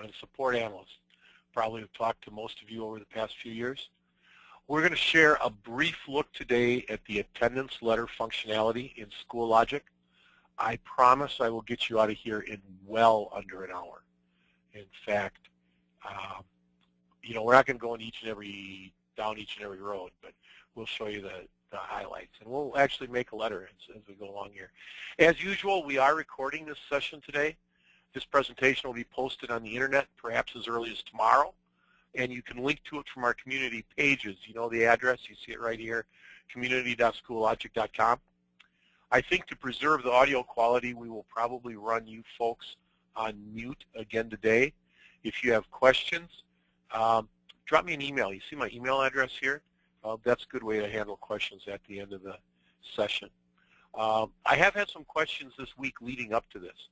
I'm a support analyst. Probably have talked to most of you over the past few years. We're going to share a brief look today at the attendance letter functionality in Schoologic. I promise I will get you out of here in well under an hour. In fact, we're not going to go in down each and every road, but we'll show you the highlights. And we'll actually make a letter as we go along here. As usual, we are recording this session today. This presentation will be posted on the internet perhaps as early as tomorrow. And you can link to it from our community pages. You know the address, you see it right here, community.schoologic.com. I think to preserve the audio quality, we will probably run you folks on mute again today. If you have questions, drop me an email. You see my email address here? That's a good way to handle questions at the end of the session. I have had some questions this week leading up to this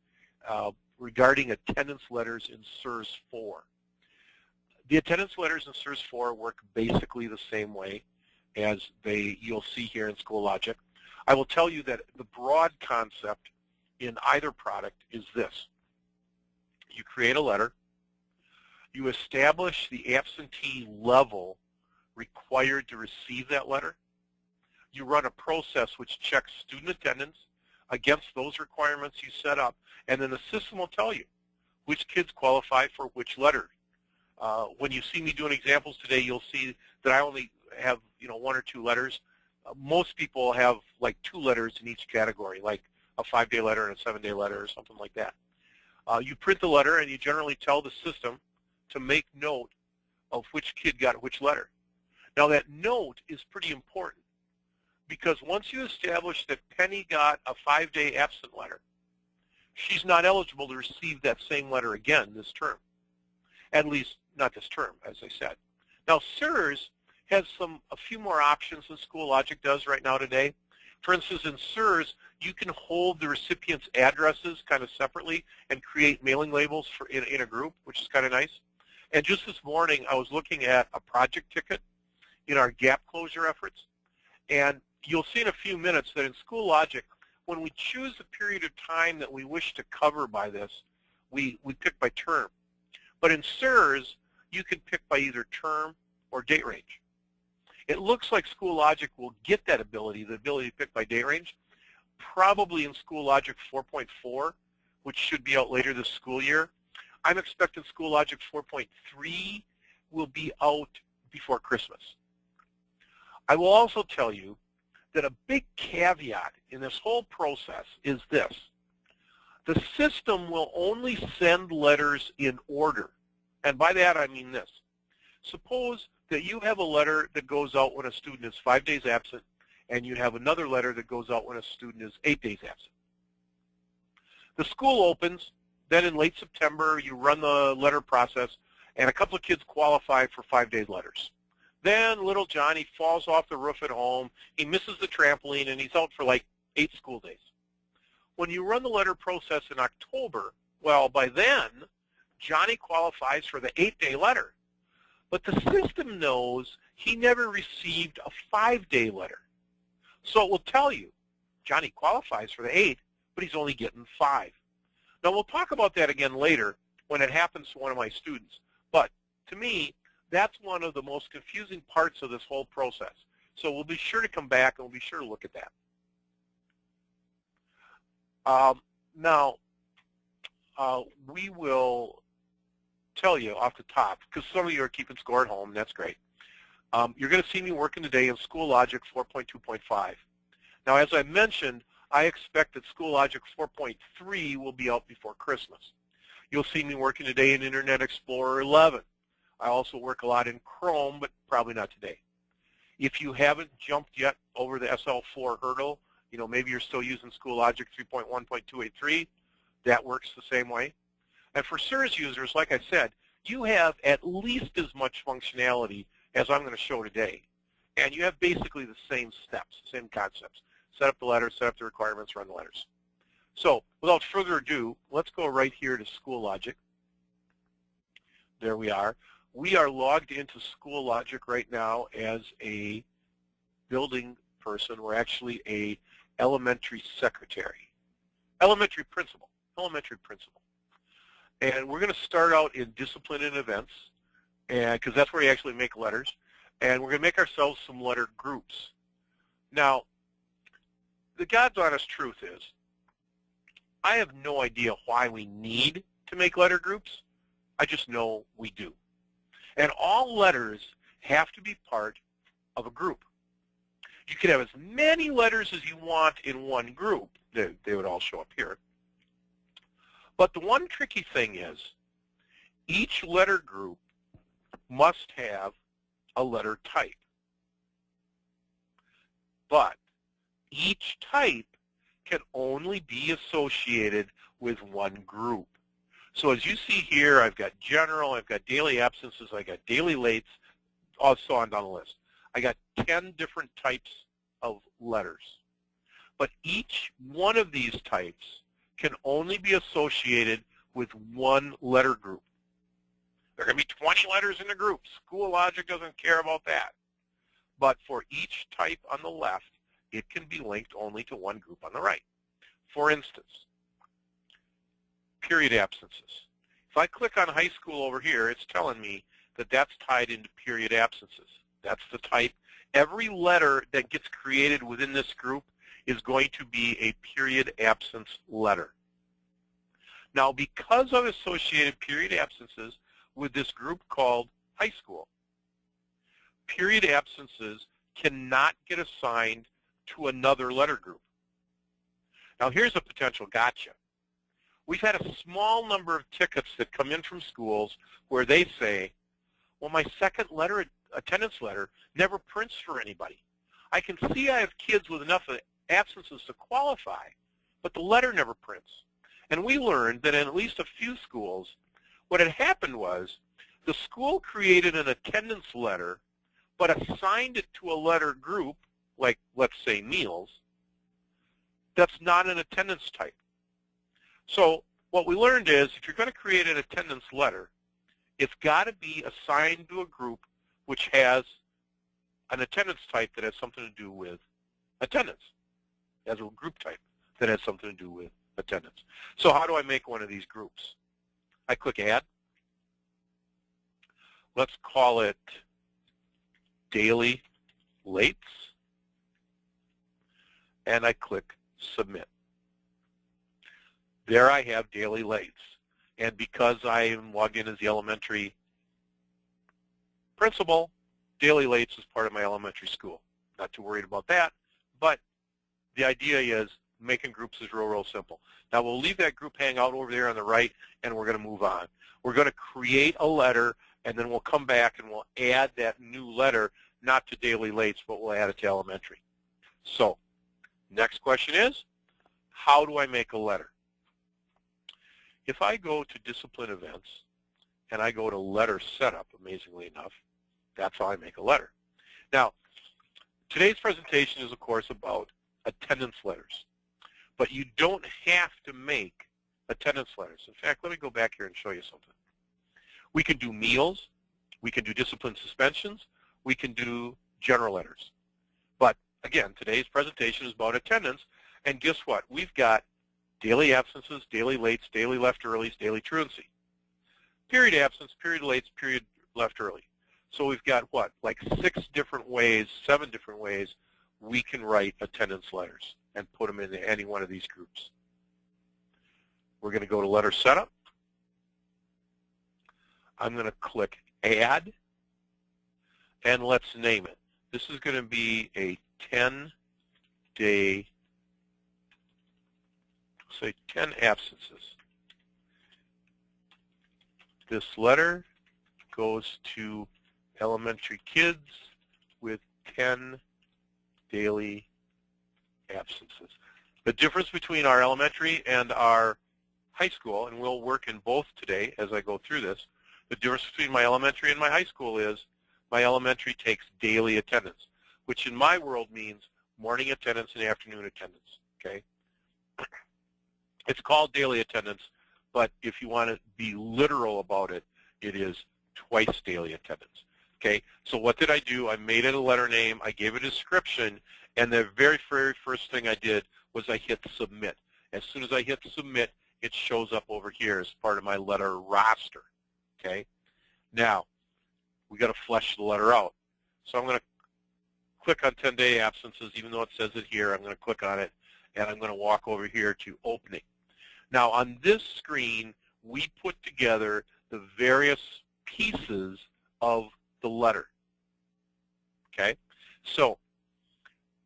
regarding attendance letters in SERS 4. The attendance letters in SERS 4 work basically the same way as you'll see here in Schoologic. I will tell you that the broad concept in either product is this. You create a letter, you establish the absentee level required to receive that letter, you run a process which checks student attendance against those requirements you set up, and then the system will tell you which kids qualify for which letter. When you see me doing examples today, you'll see that I only have one or two letters. Most people have like 2 letters in each category, like a 5-day letter and a 7-day letter or something like that. You print the letter and you generally tell the system to make note of which kid got which letter. Now that note is pretty important because once you establish that Penny got a 5-day absent letter, she's not eligible to receive that same letter again this term. At least not this term, as I said. Now SERS has a few more options than Schoologic does right now today. For instance, in SERS, you can hold the recipient's addresses kind of separately and create mailing labels in a group, which is kind of nice. And just this morning, I was looking at a project ticket in our gap closure efforts. And you'll see in a few minutes that in Schoologic, when we choose the period of time that we wish to cover by this, we pick by term. But in SERS, you can pick by either term or date range. It looks like Schoologic will get that ability, the ability to pick by date range, probably in Schoologic 4.4, which should be out later this school year. I'm expecting Schoologic 4.3 will be out before Christmas. I will also tell you that a big caveat in this whole process is this. The system will only send letters in order. And by that I mean this. Suppose that you have a letter that goes out when a student is 5 days absent, and you have another letter that goes out when a student is 8 days absent. The school opens, then in late September you run the letter process, and a couple of kids qualify for 5-day letters. Then little Johnny falls off the roof at home, he misses the trampoline, and he's out for like 8 school days. When you run the letter process in October, well, by then, Johnny qualifies for the 8-day letter. But the system knows he never received a 5-day letter. So it will tell you, Johnny qualifies for the 8, but he's only getting 5. Now, we'll talk about that again later when it happens to one of my students. But to me, that's one of the most confusing parts of this whole process. So we'll be sure to come back and we'll be sure to look at that. We will tell you off the top, because some of you are keeping score at home, and that's great. You're going to see me working today in Schoologic 4.2.5. Now, as I mentioned, I expect that Schoologic 4.3 will be out before Christmas. You'll see me working today in Internet Explorer 11. I also work a lot in Chrome, but probably not today. If you haven't jumped yet over the SL4 hurdle, maybe you're still using Schoologic 3.1.283, that works the same way. And for SERS users, like I said, you have at least as much functionality as I'm going to show today. And you have basically the same steps, same concepts. Set up the letters, set up the requirements, run the letters. So without further ado, let's go right here to Schoologic. There we are. We are logged into Schoologic right now as a building person. We're actually a elementary secretary. Elementary principal. And we're going to start out in discipline and events, and because that's where you actually make letters. And we're going to make ourselves some letter groups. Now, the God's honest truth is, I have no idea why we need to make letter groups. I just know we do. And all letters have to be part of a group. You can have as many letters as you want in one group. They would all show up here. But the one tricky thing is, each letter group must have a letter type. But each type can only be associated with one group. So as you see here, I've got general, I've got daily absences, I've got daily lates, so on down the list. I got 10 different types of letters. But each one of these types can only be associated with one letter group. There are going to be 20 letters in a group. School logic doesn't care about that. But for each type on the left, it can be linked only to one group on the right. For instance, period absences. If I click on high school over here, it's telling me that that's tied into period absences. That's the type. Every letter that gets created within this group is going to be a period absence letter. Now, because I've associated period absences with this group called high school, period absences cannot get assigned to another letter group. Now, here's a potential gotcha. We've had a small number of tickets that come in from schools where they say, well, my second letter, attendance letter, never prints for anybody. I can see I have kids with enough absences to qualify, but the letter never prints. And we learned that in at least a few schools, what had happened was the school created an attendance letter, but assigned it to a letter group, like, let's say, meals, that's not an attendance type. So what we learned is if you're going to create an attendance letter, it's got to be assigned to a group which has an attendance type that has something to do with attendance, as a group type that has something to do with attendance. So how do I make one of these groups? I click Add. Let's call it Daily Lates, and I click Submit. There I have Daily Lates. And because I am logged in as the elementary principal, Daily Lates is part of my elementary school. Not too worried about that, but the idea is making groups is real simple. Now we'll leave that group hang out over there on the right, and we're going to move on. We're going to create a letter, and then we'll come back and we'll add that new letter, not to Daily Lates, but we'll add it to elementary. So next question is, how do I make a letter? If I go to discipline events and I go to letter setup, amazingly enough, that's how I make a letter. Now, today's presentation is, of course, about attendance letters. But you don't have to make attendance letters. In fact, let me go back here and show you something. We can do meals. We can do discipline suspensions. We can do general letters. But, again, today's presentation is about attendance. And guess what? We've got daily absences, daily lates, daily left earlys, daily truancy. Period absence, period lates, period left early. So we've got what, like 6 different ways, 7 different ways we can write attendance letters and put them into any one of these groups. We're going to go to letter setup. I'm going to click Add, and let's name it. This is going to be a 10-day, say 10 absences. This letter goes to elementary kids with 10 daily absences. The difference between our elementary and our high school, and we'll work in both today as I go through this, the difference between my elementary and my high school is my elementary takes daily attendance, which in my world means morning attendance and afternoon attendance, okay? It's called daily attendance, but if you want to be literal about it, it is twice daily attendance. Okay, so what did I do? I made it a letter name, I gave it a description, and the very first thing I did was I hit Submit. As soon as I hit Submit, it shows up over here as part of my letter roster. Okay. Now, we got to flesh the letter out. So I'm going to click on 10-day absences, even though it says it here. I'm going to click on it, and I'm going to walk over here to opening. Now, on this screen, we put together the various pieces of the letter. Okay? So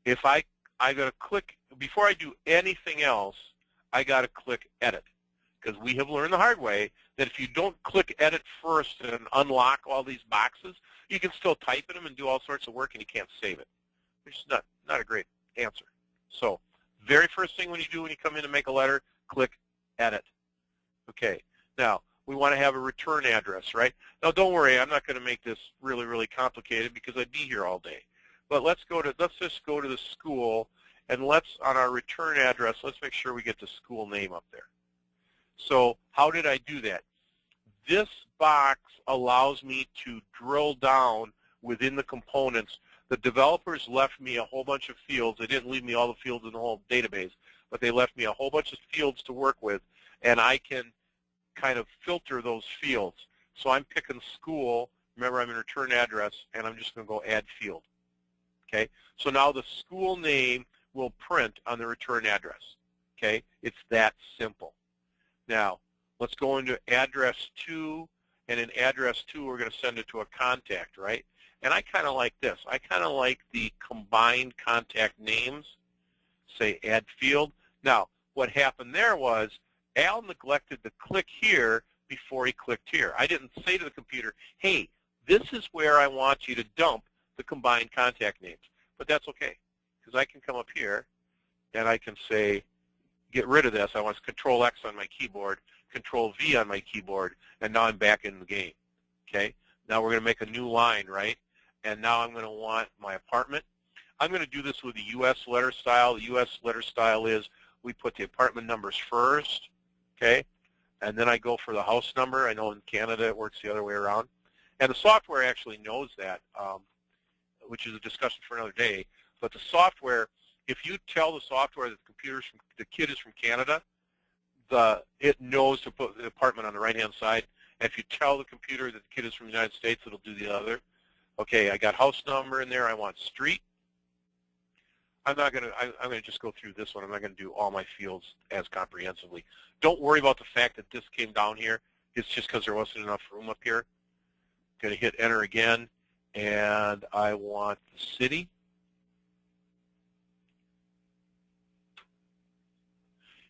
if I got to click, before I do anything else, I got to click edit, because we have learned the hard way that if you don't click edit first and unlock all these boxes, you can still type in them and do all sorts of work and you can't save it, which is not a great answer. So very first thing when you come in to make a letter, click edit. Okay, now we want to have a return address, right? Now don't worry, I'm not going to make this really, really complicated because I'd be here all day. But let's just go to the school, and on our return address, let's make sure we get the school name up there. So how did I do that? This box allows me to drill down within the components. The developers left me a whole bunch of fields. They didn't leave me all the fields in the whole database, but they left me a whole bunch of fields to work with, and I can kind of filter those fields. So I'm picking school. Remember, I'm in return address, and I'm just going to go add field. Okay? So now the school name will print on the return address. Okay? It's that simple. Now, let's go into address 2, and in address 2, we're going to send it to a contact, right? And I kind of like this. I kind of like the combined contact names, say add field. Now, what happened there was Al neglected to click here before he clicked here. I didn't say to the computer, hey, this is where I want you to dump the combined contact names. But that's okay, because I can come up here, and I can say, get rid of this. I want Control X on my keyboard, Control V on my keyboard, and now I'm back in the game. Okay? Now we're going to make a new line, right? And now I'm going to want my apartment. I'm going to do this with the U.S. letter style. The U.S. letter style is we put the apartment numbers first, okay? And then I go for the house number. I know in Canada it works the other way around. And the software actually knows that, which is a discussion for another day. But the software, if you tell the software that the kid is from Canada, it knows to put the apartment on the right-hand side. And if you tell the computer that the kid is from the United States, it'll do the other. Okay, I got house number in there. I want street. I'm going to just go through this one. I'm not going to do all my fields as comprehensively. Don't worry about the fact that this came down here. It's just because there wasn't enough room up here. I'm going to hit enter again, and I want the city.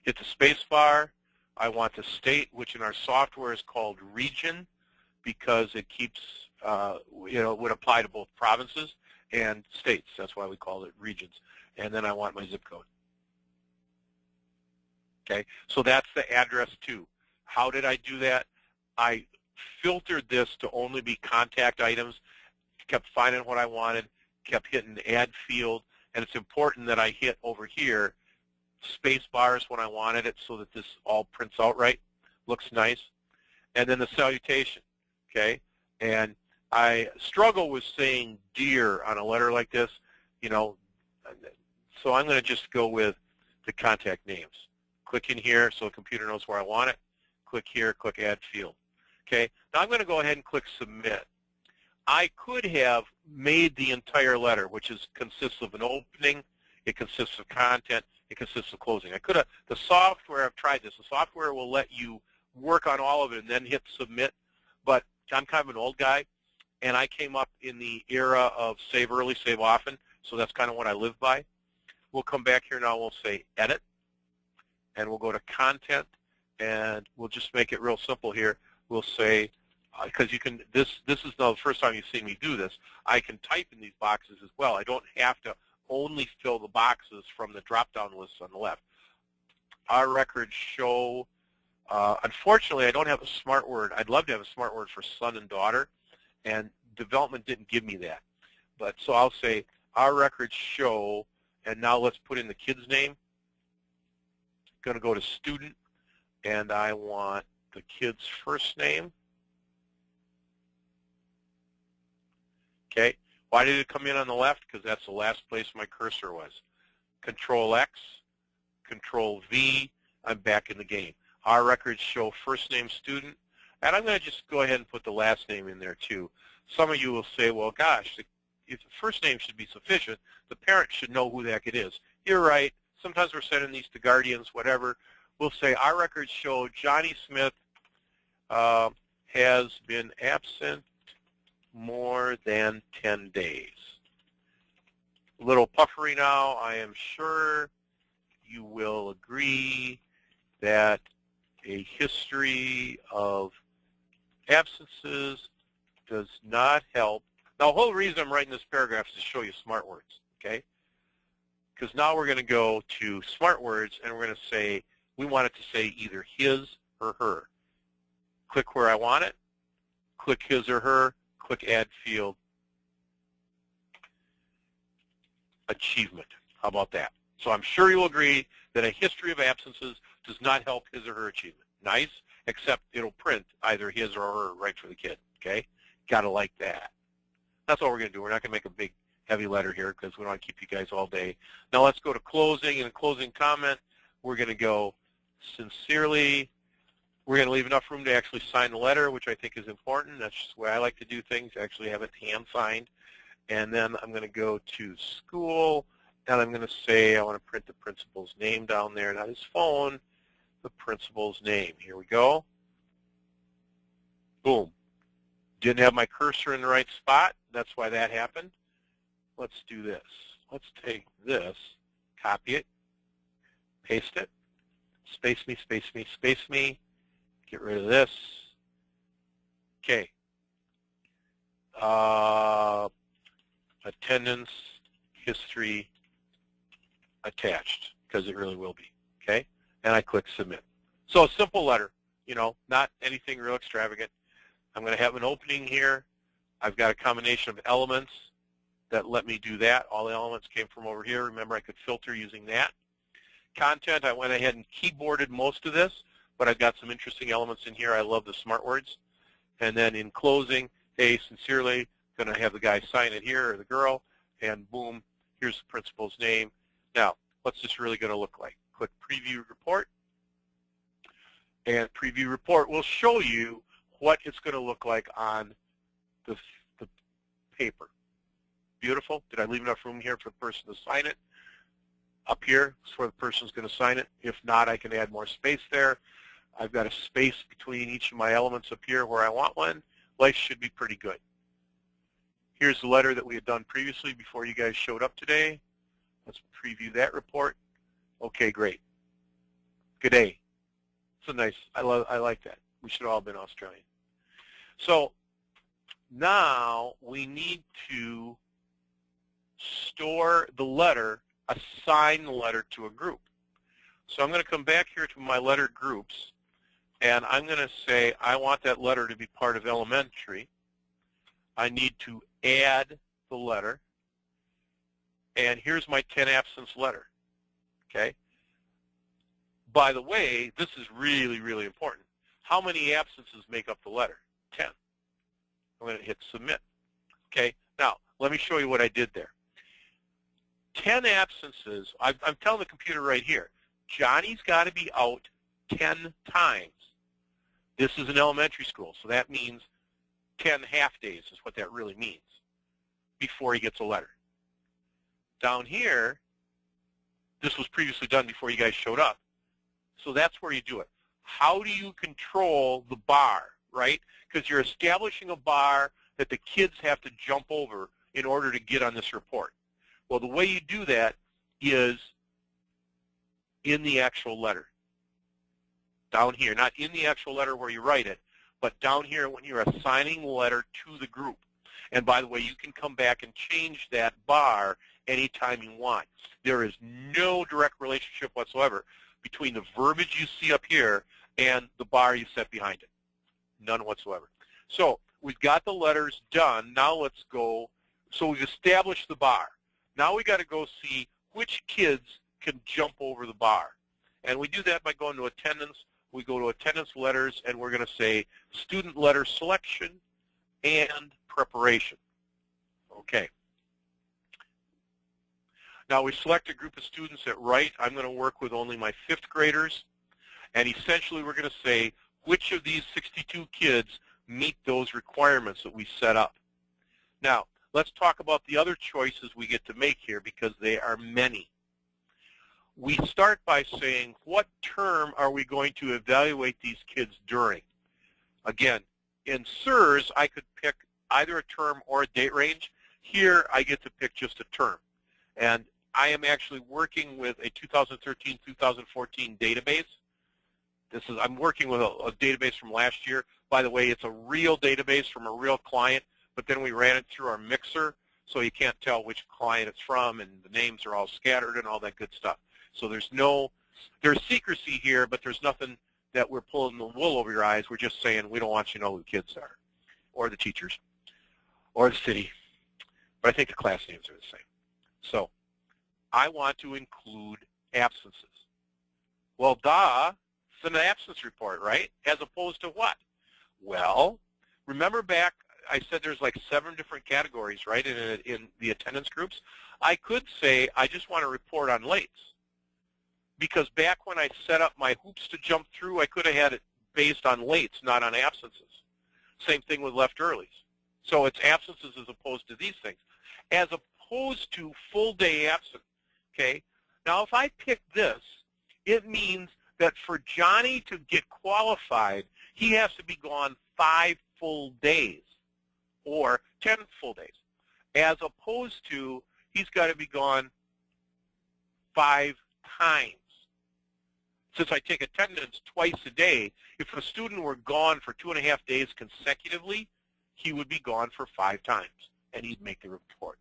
Hit the space bar. I want the state, which in our software is called region, because it keeps, would apply to both provinces and states. That's why we call it regions. And then I want my zip code. Okay, so that's the address 2. How did I do that? I filtered this to only be contact items, kept finding what I wanted, kept hitting add field, and it's important that I hit over here space bars when I wanted it so that this all prints out right, looks nice. And then the salutation, okay? And I struggle with saying dear on a letter like this, so I'm going to just go with the contact names. Click in here so the computer knows where I want it. Click here, click add field. Okay, now I'm going to go ahead and click submit. I could have made the entire letter, which consists of an opening, it consists of content, it consists of closing. The software, I've tried this, the software will let you work on all of it and then hit submit, but I'm kind of an old guy, and I came up in the era of save early, save often, so that's kind of what I live by. We'll come back here now, we'll say edit, and we'll go to content, and we'll just make it real simple here. We'll say, because this is now the first time you've seen me do this, I can type in these boxes as well. I don't have to only fill the boxes from the drop-down lists on the left. Our records show, unfortunately, I don't have a smart word. I'd love to have a smart word for son and daughter, and development didn't give me that. But so I'll say, our records show, and now let's put in the kid's name. Going to go to student, and I want the kid's first name. Okay. Why did it come in on the left? Because that's the last place my cursor was. Control X, Control V, I'm back in the game. Our records show first name student, and I'm going to just go ahead and put the last name in there too. Some of you will say, well, gosh, if the first name should be sufficient, the parent should know who the heck it is. You're right. Sometimes we're sending these to guardians, whatever. We'll say our records show Johnny Smith has been absent more than 10 days. A little puffery now. I am sure you will agree that a history of absences does not help. Now, the whole reason I'm writing this paragraph is to show you smart words, okay? Because now we're going to go to smart words, and we're going to say, we want it to say either his or her. Click where I want it, click his or her, click add field, achievement. How about that? So I'm sure you'll agree that a history of absences does not help his or her achievement. Nice, except it'll print either his or her right for the kid, okay? Got to like that. That's all we're going to do. We're not going to make a big, heavy letter here because we don't want to keep you guys all day. Now let's go to closing. And a closing comment, we're going to go sincerely. We're going to leave enough room to actually sign the letter, which I think is important. That's just the way I like to do things, actually have it hand-signed. And then I'm going to go to school, and I'm going to say I want to print the principal's name down there, not his phone, the principal's name. Here we go. Boom. Didn't have my cursor in the right spot. That's why that happened. Let's do this. Let's take this, copy it, paste it, space me, space me, space me, get rid of this. Okay. Attendance history attached, because it really will be, okay? And I click submit. So a simple letter, you know, not anything real extravagant. I'm going to have an opening here. I've got a combination of elements that let me do that. All the elements came from over here. Remember, I could filter using that. Content, I went ahead and keyboarded most of this, but I've got some interesting elements in here. I love the smart words. And then in closing, hey, sincerely, going to have the guy sign it here, or the girl, and boom, here's the principal's name. Now, what's this really going to look like? Click Preview Report, and Preview Report will show you what it's going to look like on the paper. Beautiful. Did I leave enough room here for the person to sign it? Up here is where the person's going to sign it. If not, I can add more space there. I've got a space between each of my elements up here where I want one. Life should be pretty good. Here's the letter that we had done previously before you guys showed up today. Let's preview that report. Okay, great. Good day. So nice. I like that. We should all have been Australian. So now we need to store the letter, assign the letter to a group. So I'm going to come back here to my letter groups, and I'm going to say I want that letter to be part of elementary. I need to add the letter, and here's my 10 absence letter, okay? By the way, this is really, really important. How many absences make up the letter? 10. I'm going to hit submit. Okay, now let me show you what I did there. 10 absences, I'm telling the computer right here, Johnny's got to be out 10 times. This is an elementary school, so that means 10 half days is what that really means before he gets a letter. Down here, this was previously done before you guys showed up. So that's where you do it. How do you control the bar, right? Because you're establishing a bar that the kids have to jump over in order to get on this report. Well, the way you do that is in the actual letter. Down here, not in the actual letter where you write it, but down here when you're assigning the letter to the group. And by the way, you can come back and change that bar anytime you want. There is no direct relationship whatsoever between the verbiage you see up here and the bar you set behind it. None whatsoever. So we've got the letters done. Now let's go. So we've established the bar. Now we got to go see which kids can jump over the bar. And we do that by going to attendance. We go to attendance letters, and we're going to say student letter selection and preparation. Okay. Now we select a group of students at right. I'm going to work with only my 5th graders. And essentially we're going to say which of these 62 kids meet those requirements that we set up. Now, let's talk about the other choices we get to make here because they are many. We start by saying, what term are we going to evaluate these kids during? Again, in SIRS, I could pick either a term or a date range. Here, I get to pick just a term. And I am actually working with a 2013-2014 database. I'm working with a database from last year. By the way, it's a real database from a real client, but then we ran it through our mixer, so you can't tell which client it's from, and the names are all scattered and all that good stuff. So there's secrecy here, but there's nothing that we're pulling the wool over your eyes. We're just saying we don't want you to know who the kids are, or the teachers, or the city. But I think the class names are the same. So I want to include absences. Well, it's an absence report, right? As opposed to what? Well, remember back, I said there's like 7 different categories, right, in the attendance groups. I could say I just want to report on lates. Because back when I set up my hoops to jump through, I could have had it based on lates, not on absences. Same thing with left earlies. So it's absences as opposed to these things. As opposed to full day absent, okay? Now if I pick this, it means that for Johnny to get qualified, he has to be gone 5 full days or 10 full days, as opposed to he's got to be gone 5 times. Since I take attendance twice a day, if a student were gone for 2.5 days consecutively, he would be gone for 5 times, and he'd make the report.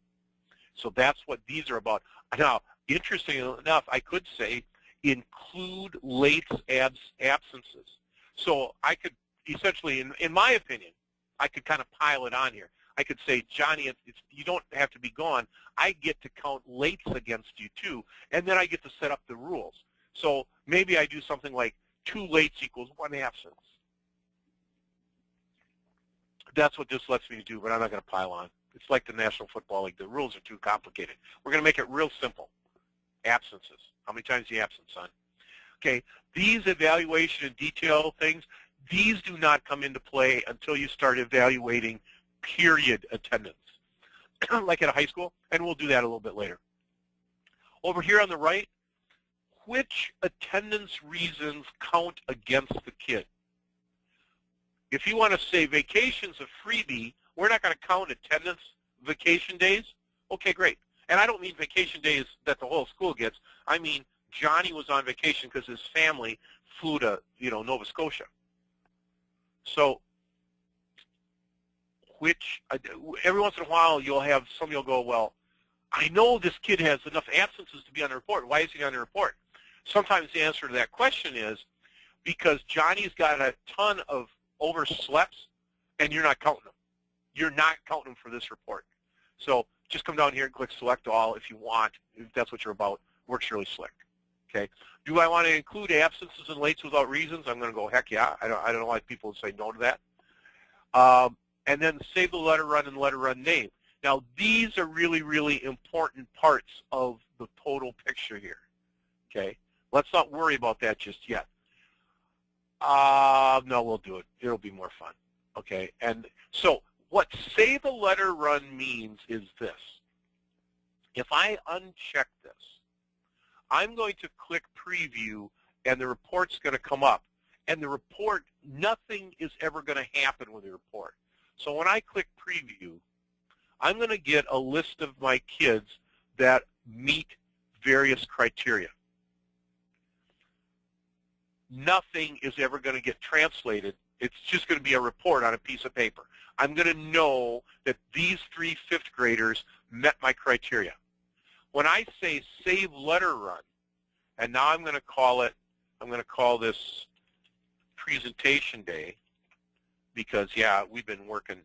So that's what these are about. Now, interestingly enough, I could say include late absences. So I could essentially, in my opinion, I could kind of pile it on here. I could say, Johnny, you don't have to be gone. I get to count lates against you too, and then I get to set up the rules. So maybe I do something like 2 lates equals 1 absence. That's what this lets me do, but I'm not going to pile on. It's like the National Football League. The rules are too complicated. We're going to make it real simple. Absences. How many times are you absent, son? Okay, these evaluation and detail things, these do not come into play until you start evaluating period attendance, like at a high school, and we'll do that a little bit later. Over here on the right, which attendance reasons count against the kid? If you want to say vacation's a freebie, we're not going to count attendance vacation days. Okay, great. And I don't mean vacation days that the whole school gets. I mean Johnny was on vacation because his family flew to, Nova Scotia. So every once in a while you'll have somebody will go, well, I know this kid has enough absences to be on the report. Why is he on the report? Sometimes the answer to that question is because Johnny's got a ton of overslept, and you're not counting them. You're not counting them for this report. So just come down here and click Select All if you want, if that's what you're about. Works really slick. Okay. Do I want to include absences and lates without reasons? I'm going to go, heck yeah. I don't know why people would say no to that. And then save the letter run and letter run name. Now, these are really, really important parts of the total picture here. Okay. Let's not worry about that just yet. No, we'll do it. It'll be more fun. Okay. And so what save a letter run means is this. If I uncheck this, I'm going to click preview, and the report's going to come up. And the report, nothing is ever going to happen with the report. So when I click preview, I'm going to get a list of my kids that meet various criteria. Nothing is ever going to get translated. It's just going to be a report on a piece of paper. I'm going to know that these 3 fifth graders met my criteria. When I say save letter run, and now I'm going to call this presentation day, because, yeah, we've been working,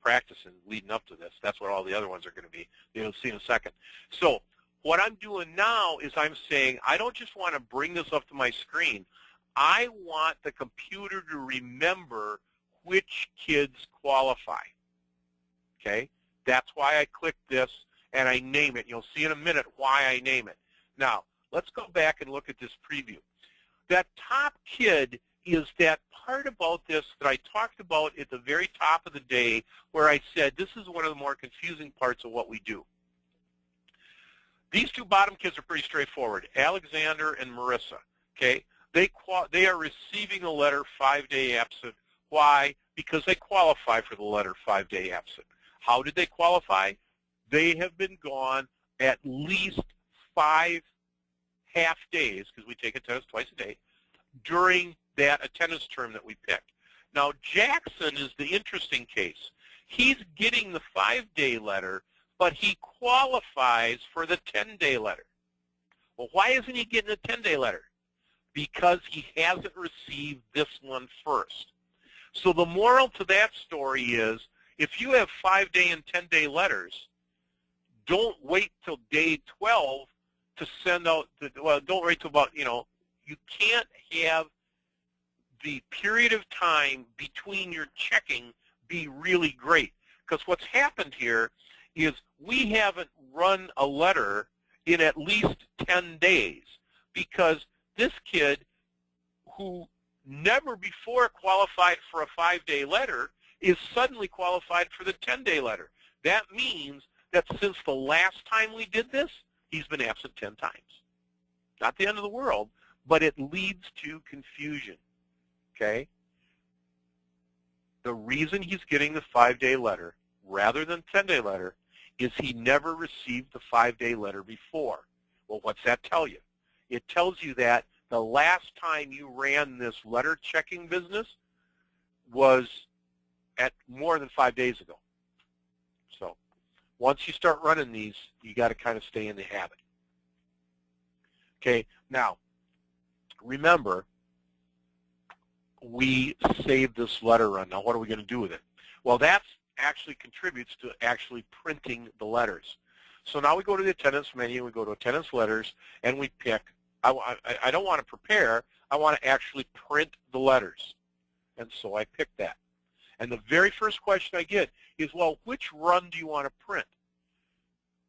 practicing leading up to this. That's what all the other ones are going to be. You'll see in a second. So what I'm doing now is I'm saying I don't just want to bring this up to my screen. I want the computer to remember which kids qualify. Okay? That's why I click this and I name it. You'll see in a minute why I name it. Now, let's go back and look at this preview. that top kid is that part about this that I talked about at the very top of the day, where I said this is one of the more confusing parts of what we do. These two bottom kids are pretty straightforward, Alexander and Marissa. Okay, they are receiving a letter 5-day absent. Why? Because they qualify for the letter 5-day absent. How did they qualify? They have been gone at least 5 half days, because we take attendance twice a day, during that attendance term that we picked. Now, Jackson is the interesting case. He's getting the 5-day letter, but he qualifies for the 10-day letter. Well, why isn't he getting a 10-day letter? Because he hasn't received this one first. So the moral to that story is, if you have 5-day and 10-day letters, don't wait till day 12 to send out, well, don't wait till about, you can't have the period of time between your checking be really great. Because what's happened here is we haven't run a letter in at least 10 days, because this kid who never before qualified for a 5-day letter is suddenly qualified for the 10-day letter. That means that since the last time we did this, he's been absent 10 times. Not the end of the world, but it leads to confusion, okay? The reason he's getting the 5-day letter rather than 10-day letter is he never received the 5-day letter before. Well, what's that tell you? It tells you that the last time you ran this letter checking business was at more than 5 days ago. So once you start running these, you got to kind of stay in the habit. Okay, now remember, we saved this letter run. Now what are we going to do with it? Well, that actually contributes to actually printing the letters. So now we go to the attendance menu, we go to attendance letters, and we pick, I don't want to prepare, I want to actually print the letters. And so I pick that. And the very first question I get is, well, which run do you want to print?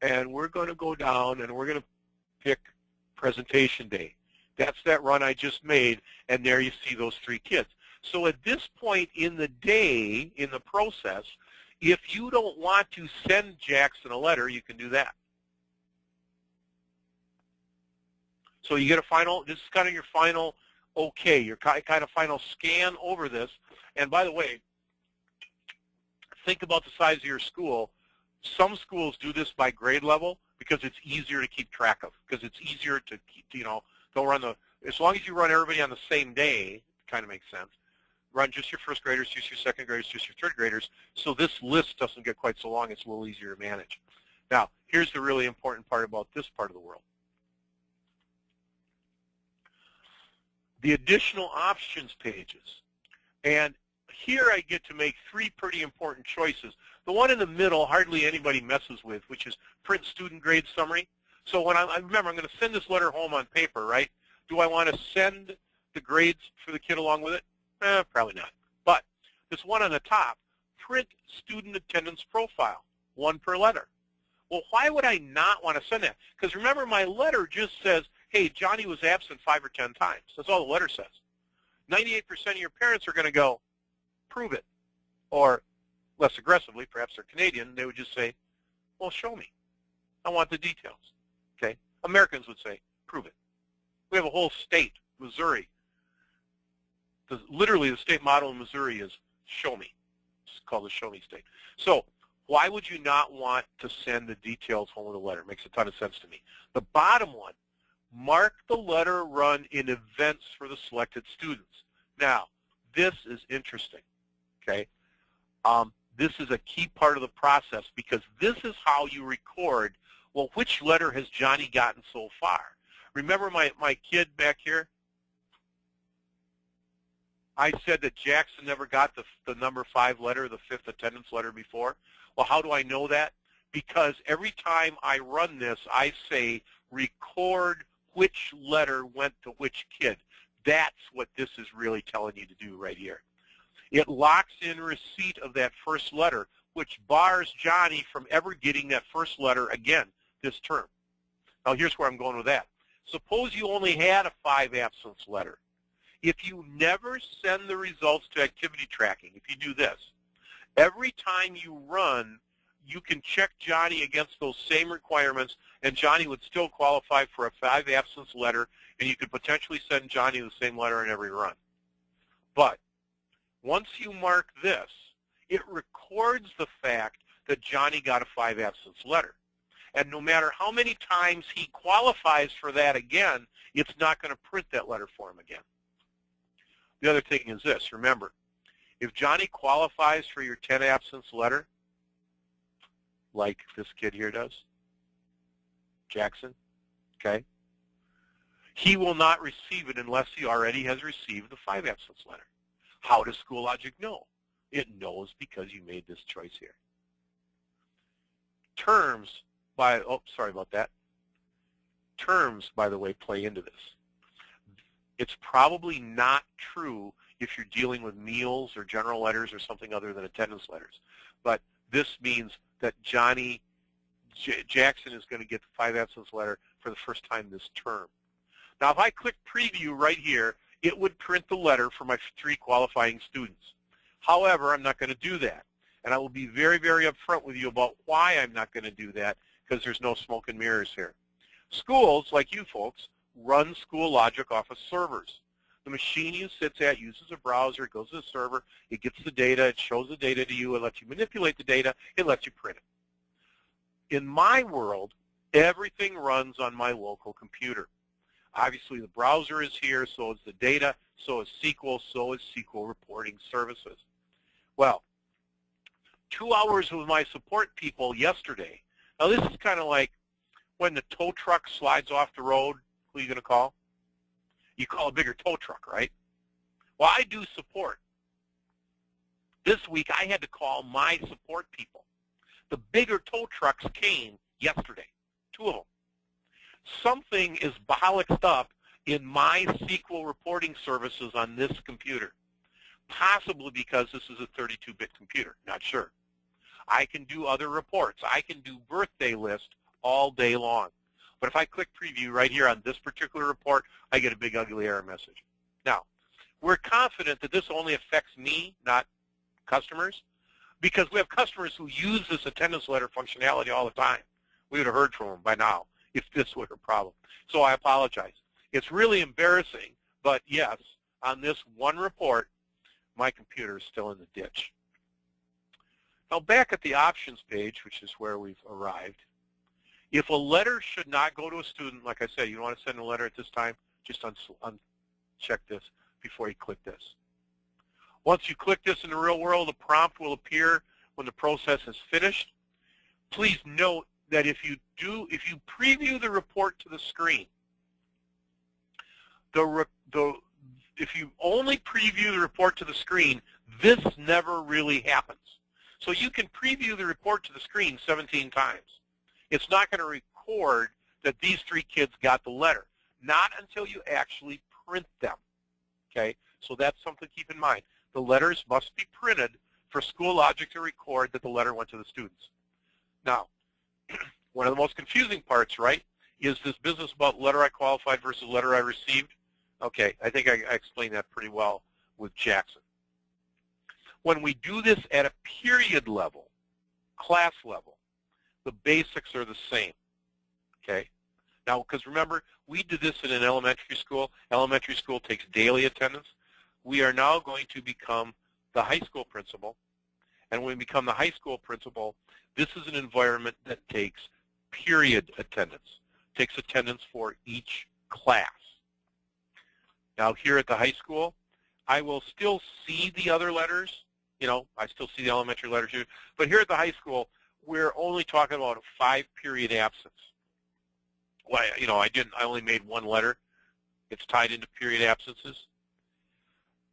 And we're going to go down and we're going to pick presentation day. That's that run I just made, and there you see those 3 kids. So at this point in the day, in the process, if you don't want to send Jackson a letter, you can do that. So you get a final, this is kind of your final okay, your kind of final scan over this. And by the way, think about the size of your school. Some schools do this by grade level because it's easier to keep track of, because it's easier to keep, don't run as long as you run everybody on the same day, it kind of makes sense. Run just your first graders, just your second graders, just your third graders, so this list doesn't get quite so long, it's a little easier to manage. Now, here's the really important part about this part of the world. The additional options pages. And here I get to make 3 pretty important choices. The one in the middle, hardly anybody messes with, which is print student grade summary. So when I remember, I'm going to send this letter home on paper, right? Do I want to send the grades for the kid along with it? Probably not. But this one on the top, print student attendance profile, 1 per letter. Well, why would I not want to send that? Because remember, my letter just says, hey, Johnny was absent 5 or 10 times. That's all the letter says. 98% of your parents are going to go, prove it. Or less aggressively, perhaps they're Canadian, they would just say, well, show me. I want the details. Okay? Americans would say, prove it. We have a whole state, Missouri. Literally, the state motto in Missouri is show me. It's called the show me state. So why would you not want to send the details home with a letter? It makes a ton of sense to me. The bottom one, mark the letter run in events for the selected students. Now, this is interesting, okay? This is a key part of the process, because this is how you record, well, which letter has Johnny gotten so far? Remember my kid back here? I said that Jackson never got the number 5 letter, the 5th attendance letter before. Well, how do I know that? Because every time I run this, I say record which letter went to which kid. That's what this is really telling you to do right here. It locks in receipt of that first letter, which bars Johnny from ever getting that first letter again this term. Now, here's where I'm going with that. Suppose you only had a 5 absence letter. If you never send the results to activity tracking, if you do this, every time you run, you can check Johnny against those same requirements, and Johnny would still qualify for a 5 absence letter, and you could potentially send Johnny the same letter in every run. But once you mark this, it records the fact that Johnny got a 5 absence letter. And no matter how many times he qualifies for that again, it's not going to print that letter for him again. The other thing is this, remember, if Johnny qualifies for your 10 absence letter, like this kid here does, Jackson, okay, he will not receive it unless he already has received the 5 absence letter. How does Schoologic know? It knows because you made this choice here. Terms, by the way, play into this. It's probably not true if you're dealing with meals or general letters or something other than attendance letters. But this means that Johnny Jackson is going to get the 5 absence letter for the first time this term. Now, if I click preview right here, it would print the letter for my 3 qualifying students. However, I'm not going to do that. And I will be very, very upfront with you about why I'm not going to do that, because there's no smoke and mirrors here. Schools, like you folks, run Schoologic off of servers. The machine you sits at uses a browser, it goes to the server, it gets the data, it shows the data to you, it lets you manipulate the data, it lets you print it. In my world, everything runs on my local computer. Obviously, the browser is here, so is the data, so is SQL, so is SQL reporting services. Well, 2 hours with my support people yesterday. Now, this is kind of like when the tow truck slides off the road, who are you going to call? You call a bigger tow truck, right? Well, I do support. This week, I had to call my support people. The bigger tow trucks came yesterday, 2 of them. Something is bollocksed up in my SQL reporting services on this computer, possibly because this is a 32-bit computer, not sure. I can do other reports. I can do birthday list all day long. But if I click preview right here on this particular report, I get a big ugly error message. Now, we're confident that this only affects me, not customers, because we have customers who use this attendance letter functionality all the time. We would have heard from them by now if this were a problem. So I apologize. It's really embarrassing, but yes, on this one report, my computer is still in the ditch. Now back at the options page, which is where we've arrived, if a letter should not go to a student, like I said, you don't want to send a letter at this time, just uncheck this before you click this. Once you click this in the real world, a prompt will appear when the process is finished. Please note that if you preview the report to the screen, if you only preview the report to the screen, this never really happens. So you can preview the report to the screen 17 times. It's not going to record that these 3 kids got the letter, not until you actually print them. Okay, so that's something to keep in mind. The letters must be printed for Schoologic to record that the letter went to the students. Now, one of the most confusing parts, right, is this business about letter I qualified versus letter I received. Okay, I think I explained that pretty well with Jackson. When we do this at a period level, class level, the basics are the same, okay? Now, because remember, we did this in an elementary school. Elementary school takes daily attendance. We are now going to become the high school principal. And when we become the high school principal, this is an environment that takes period attendance, takes attendance for each class. Now, here at the high school, I will still see the other letters. You know, I still see the elementary letters here. But here at the high school, we're only talking about a 5-period absence. Well, you know, I only made 1 letter. It's tied into period absences.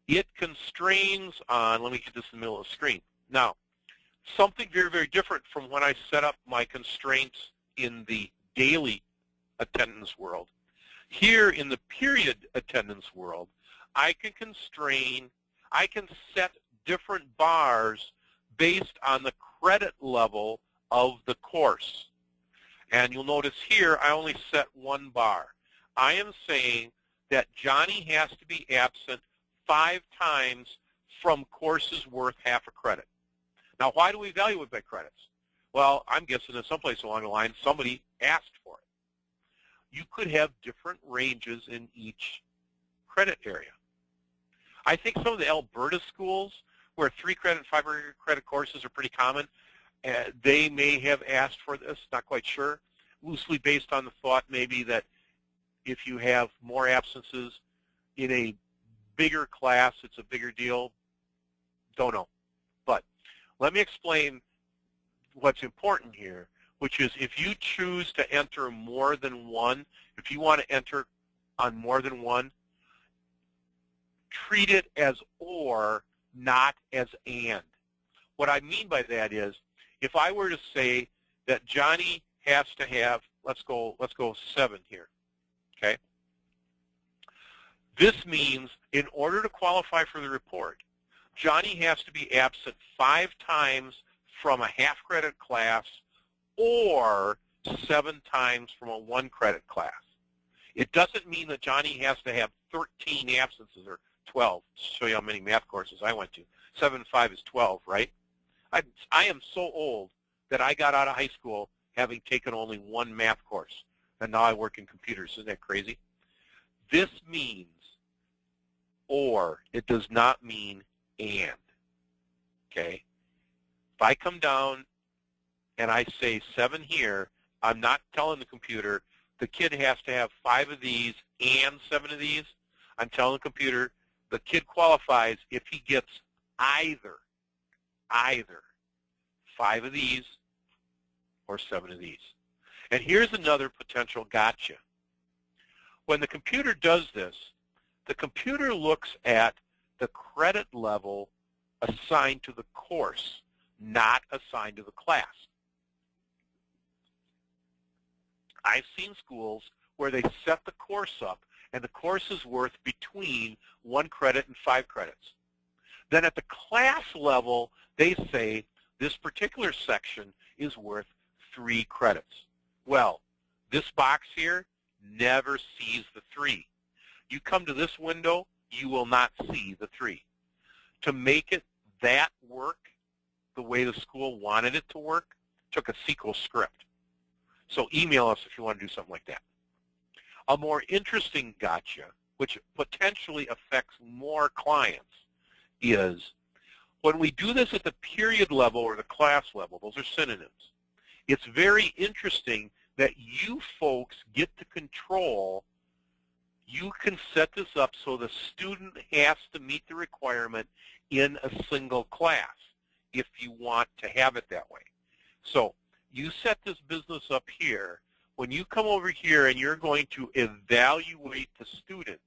It constrains on, let me get this in the middle of the screen. Now, something very, very different from when I set up my constraints in the daily attendance world. Here in the period attendance world, I can set different bars based on the credit level of the course. And you'll notice here I only set 1 bar. I am saying that Johnny has to be absent 5 times from courses worth half a credit. Now, why do we evaluate by credits? Well, I'm guessing that someplace along the line somebody asked for it. You could have different ranges in each credit area. I think some of the Alberta schools where 3 credit and 5 credit courses are pretty common, they may have asked for this, not quite sure, loosely based on the thought maybe that if you have more absences in a bigger class, it's a bigger deal. Don't know. But let me explain what's important here, which is if you choose to enter more than one, if you want to enter on more than one, treat it as or, not as and. What I mean by that is, if I were to say that Johnny has to have, let's go 7 here, okay? This means in order to qualify for the report, Johnny has to be absent 5 times from a half credit class or 7 times from a 1 credit class. It doesn't mean that Johnny has to have 13 absences or 12, to show you how many math courses I went to. 7 and 5 is 12, right? I am so old that I got out of high school having taken only 1 math course, and now I work in computers. Isn't that crazy? This means or. It does not mean and, okay? If I come down and I say 7 here, I'm not telling the computer the kid has to have 5 of these and 7 of these. I'm telling the computer the kid qualifies if he gets either 5 of these or 7 of these. And here's another potential gotcha. When the computer does this, the computer looks at the credit level assigned to the course, not assigned to the class. I've seen schools where they set the course up and the course is worth between 1 credit and 5 credits. Then at the class level, they say this particular section is worth 3 credits. Well, this box here never sees the 3. You come to this window, you will not see the 3. To make it that work the way the school wanted it to work, took a SQL script. So email us if you want to do something like that. A more interesting gotcha, which potentially affects more clients, is when we do this at the period level or the class level, those are synonyms, it's very interesting that you folks get to control. You can set this up so the student has to meet the requirement in a single class if you want to have it that way. So you set this business up here. When you come over here and you're going to evaluate the student,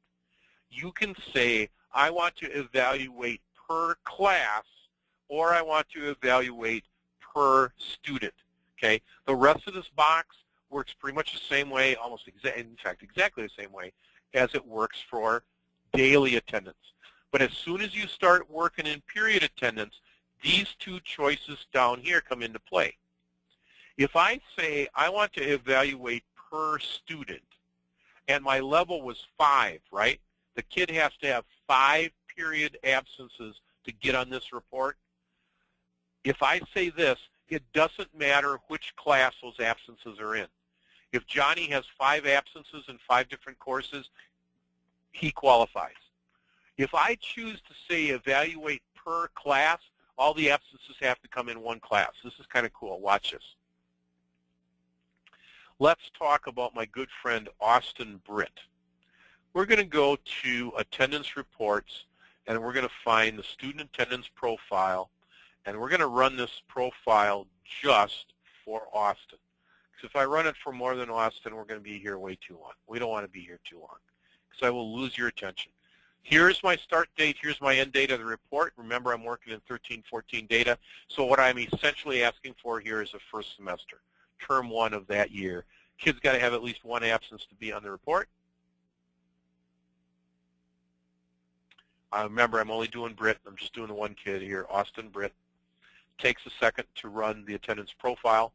you can say, I want to evaluate per class, or I want to evaluate per student. Okay? The rest of this box works pretty much the same way, in fact, exactly the same way as it works for daily attendance. But as soon as you start working in period attendance, these 2 choices down here come into play. If I say I want to evaluate per student, and my level was 5, right? The kid has to have 5 period absences to get on this report. If I say this, it doesn't matter which class those absences are in. If Johnny has 5 absences in 5 different courses, he qualifies. If I choose to say evaluate per class, all the absences have to come in 1 class. This is kind of cool. Watch this. Let's talk about my good friend Austin Britt. We're going to go to attendance reports, and we're going to find the student attendance profile, and we're going to run this profile just for Austin. Because if I run it for more than Austin, we're going to be here way too long. We don't want to be here too long, because I will lose your attention. Here's my start date. Here's my end date of the report. Remember, I'm working in 13-14 data. So what I'm essentially asking for here is the first semester, term 1 of that year. Kids got to have at least 1 absence to be on the report. Remember, I'm only doing Britt. I'm just doing the 1 kid here, Austin Britt. Takes a second to run the attendance profile.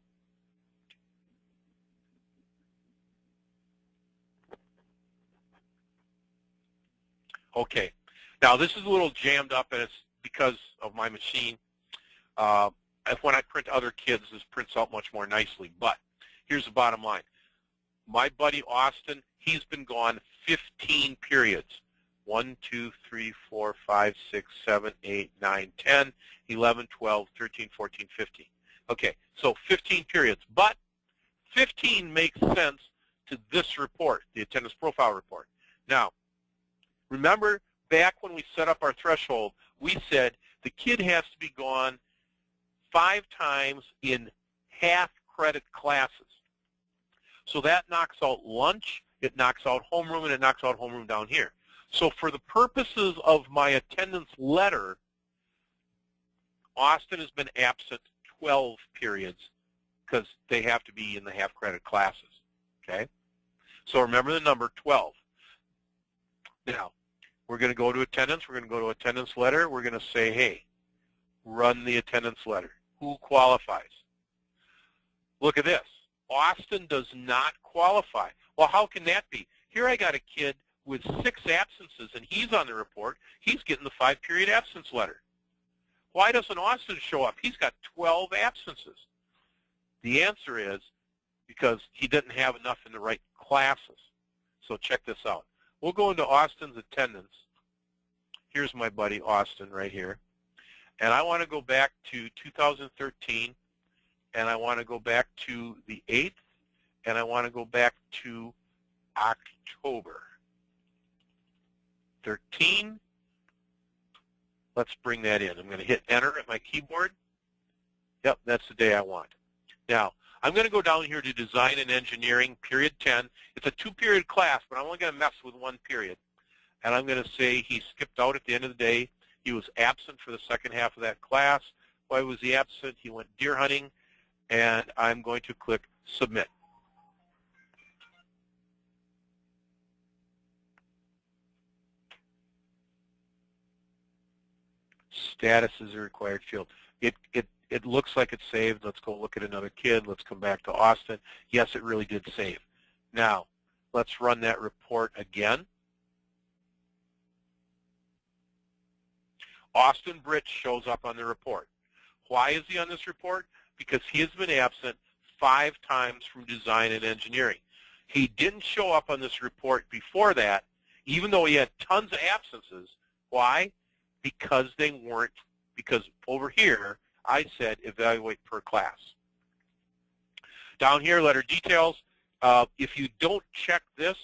Okay, Now this is a little jammed up, and it's because of my machine. When I print other kids, this prints out much more nicely. But here's the bottom line. My buddy Austin, he's been gone 15 periods. 1, 2, 3, 4, 5, 6, 7, 8, 9, 10, 11, 12, 13, 14, 15. Okay, so 15 periods. But 15 makes sense to this report, the attendance profile report. Now, remember back when we set up our threshold, we said the kid has to be gone 5 times in half-credit classes. So that knocks out lunch, it knocks out homeroom, and it knocks out homeroom down here. So for the purposes of my attendance letter, Austin has been absent 12 periods because they have to be in the half-credit classes, okay? So remember the number 12. Now, we're going to go to attendance. We're going to go to attendance letter. We're going to say, hey, run the attendance letter. Who qualifies? Look at this. Austin does not qualify. Well, how can that be? Here I got a kid with 6 absences, and he's on the report. He's getting the 5-period absence letter. Why doesn't Austin show up? He's got 12 absences. The answer is because he didn't have enough in the right classes. So check this out. We'll go into Austin's attendance. Here's my buddy Austin right here. And I want to go back to 2013, and I want to go back to the 8th, and I want to go back to October 13. Let's bring that in. I'm going to hit enter at my keyboard. Yep, that's the day I want. Now, I'm going to go down here to Design and Engineering, period 10. It's a 2-period class, but I'm only going to mess with 1 period. And I'm going to say he skipped out at the end of the day. He was absent for the second half of that class. Why was he absent? He went deer hunting, and I'm going to click Submit. Status is a required field. It looks like it's saved. Let's go look at another kid. Let's come back to Austin. Yes, it really did save. Now, let's run that report again. Austin Britt shows up on the report. Why is he on this report? Because he has been absent 5 times from Design and Engineering. He didn't show up on this report before that, even though he had tons of absences. Why? Because they weren't, because over here, I said evaluate per class. Down here, letter details. If you don't check this,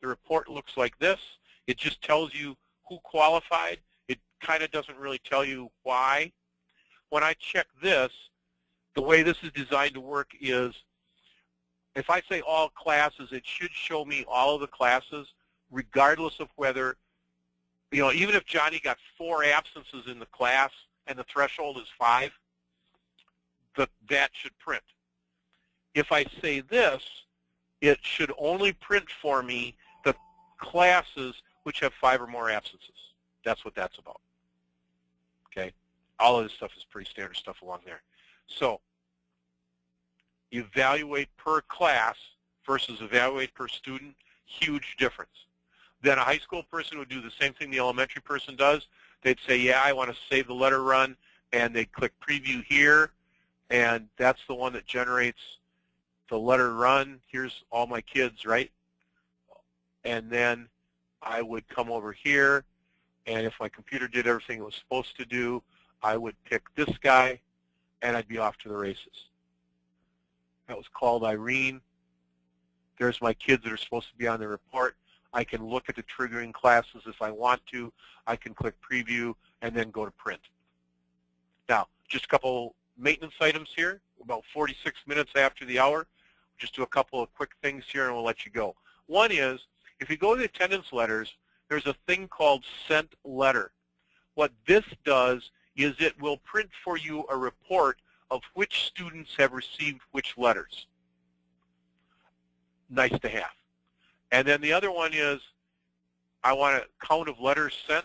the report looks like this. It just tells you who qualified. It kind of doesn't really tell you why. When I check this, the way this is designed to work is if I say all classes, it should show me all of the classes, regardless of whether, you know, even if Johnny got 4 absences in the class and the threshold is 5, that should print. If I say this, it should only print for me the classes which have 5 or more absences. That's what that's about. Okay? All of this stuff is pretty standard stuff along there. So, evaluate per class versus evaluate per student, huge difference. Then a high school person would do the same thing the elementary person does. They'd say, yeah, I want to save the letter run, and they'd click preview here, and that's the one that generates the letter run. Here's all my kids, right? And then I would come over here, and if my computer did everything it was supposed to do, I would pick this guy, and I'd be off to the races. That was called Irene. There's my kids that are supposed to be on the report. I can look at the triggering classes if I want to. I can click preview and then go to print. Now, just a couple maintenance items here, about 46 minutes after the hour. Just do a couple of quick things here and we'll let you go. One is, if you go to the attendance letters, there's a thing called sent letter. What this does is it will print for you a report of which students have received which letters. Nice to have. And then the other one is, I want a count of letters sent.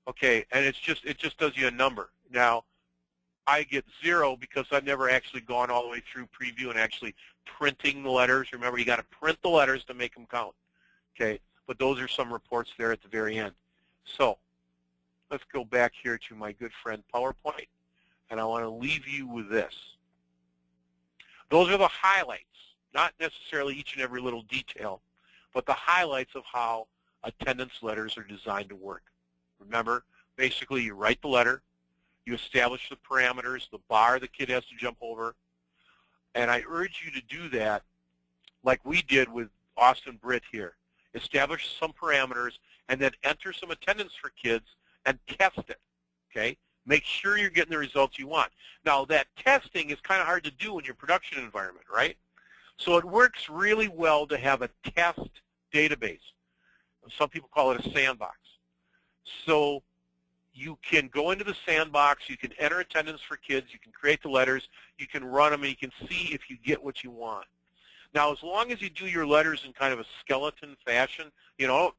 Okay, and it just does you a number. Now, I get 0 because I've never actually gone all the way through preview and actually printing the letters. Remember, you got to print the letters to make them count. Okay, but those are some reports there at the very end. So back here to my good friend PowerPoint, and I want to leave you with this. Those are the highlights, not necessarily each and every little detail, but the highlights of how attendance letters are designed to work. Remember, basically you write the letter, you establish the parameters, the bar the kid has to jump over, and I urge you to do that like we did with Austin Britt here. Establish some parameters and then enter some attendance for kids and test it, okay? Make sure you're getting the results you want. Now, that testing is kind of hard to do in your production environment, right? So it works really well to have a test database. Some people call it a sandbox. So you can go into the sandbox, you can enter attendance for kids, you can create the letters, you can run them, and you can see if you get what you want. Now, as long as you do your letters in kind of a skeleton fashion, you know, don't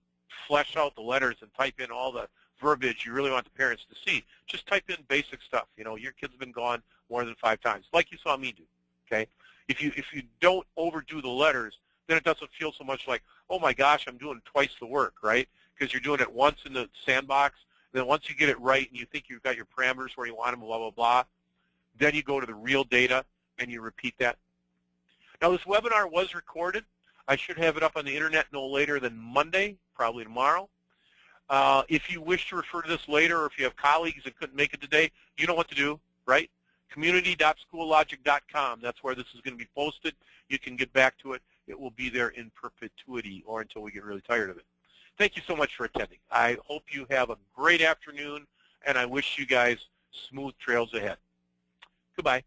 flesh out the letters and type in all the verbiage you really want the parents to see. Just type in basic stuff. You know, your kid's been gone more than 5 times, like you saw me do, okay? If you don't overdo the letters, then it doesn't feel so much like, oh my gosh, I'm doing twice the work, right? Because you're doing it once in the sandbox, then once you get it right and you think you've got your parameters where you want them, blah, blah, blah, then you go to the real data and you repeat that. Now, this webinar was recorded. I should have it up on the internet no later than Monday, probably tomorrow. If you wish to refer to this later, or if you have colleagues that couldn't make it today, you know what to do, right? Community.schoollogic.com. That's where this is going to be posted. You can get back to it. It will be there in perpetuity or until we get really tired of it. Thank you so much for attending. I hope you have a great afternoon, and I wish you guys smooth trails ahead. Goodbye.